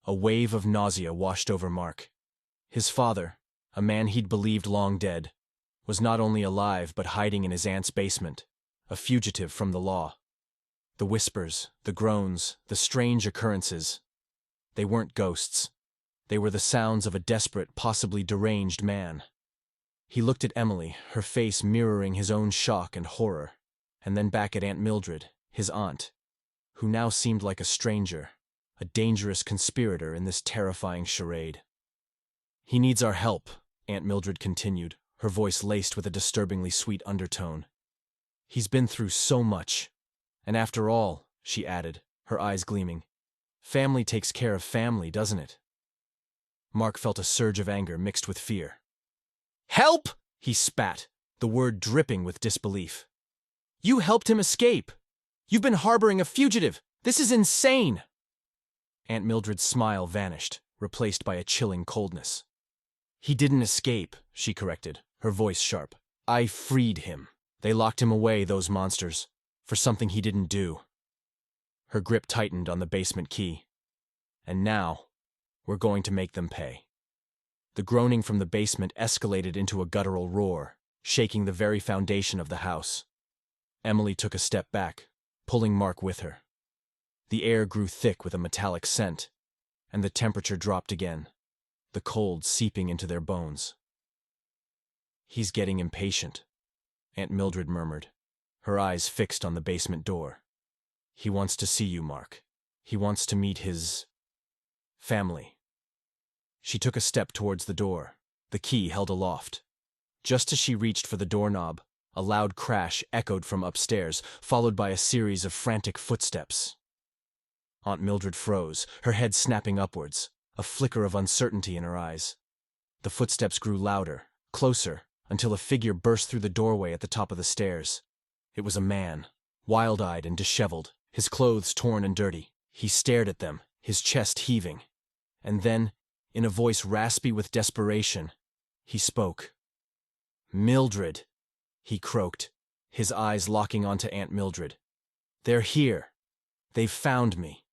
A wave of nausea washed over Mark. His father, a man he'd believed long dead, was not only alive but hiding in his aunt's basement, a fugitive from the law. The whispers, the groans, the strange occurrences. They weren't ghosts. They were the sounds of a desperate, possibly deranged man. He looked at Emily, her face mirroring his own shock and horror, and then back at Aunt Mildred, his aunt, who now seemed like a stranger, a dangerous conspirator in this terrifying charade. "He needs our help," Aunt Mildred continued, her voice laced with a disturbingly sweet undertone. "He's been through so much. And after all," she added, her eyes gleaming, "family takes care of family, doesn't it?" Mark felt a surge of anger mixed with fear. "Help!" he spat, the word dripping with disbelief. "You helped him escape! You've been harboring a fugitive! This is insane!" Aunt Mildred's smile vanished, replaced by a chilling coldness. "He didn't escape," she corrected, her voice sharp. "I freed him. They locked him away, those monsters, for something he didn't do." Her grip tightened on the basement key. "And now, we're going to make them pay." The groaning from the basement escalated into a guttural roar, shaking the very foundation of the house. Emily took a step back, pulling Mark with her. The air grew thick with a metallic scent, and the temperature dropped again, the cold seeping into their bones. "He's getting impatient," Aunt Mildred murmured, her eyes fixed on the basement door. "He wants to see you, Mark. He wants to meet his family." She took a step towards the door, the key held aloft. Just as she reached for the doorknob, a loud crash echoed from upstairs, followed by a series of frantic footsteps. Aunt Mildred froze, her head snapping upwards, a flicker of uncertainty in her eyes. The footsteps grew louder, closer, until a figure burst through the doorway at the top of the stairs. It was a man, wild-eyed and disheveled, his clothes torn and dirty. He stared at them, his chest heaving. And then, in a voice raspy with desperation, he spoke. "Mildred," he croaked, his eyes locking onto Aunt Mildred. "They're here. They've found me."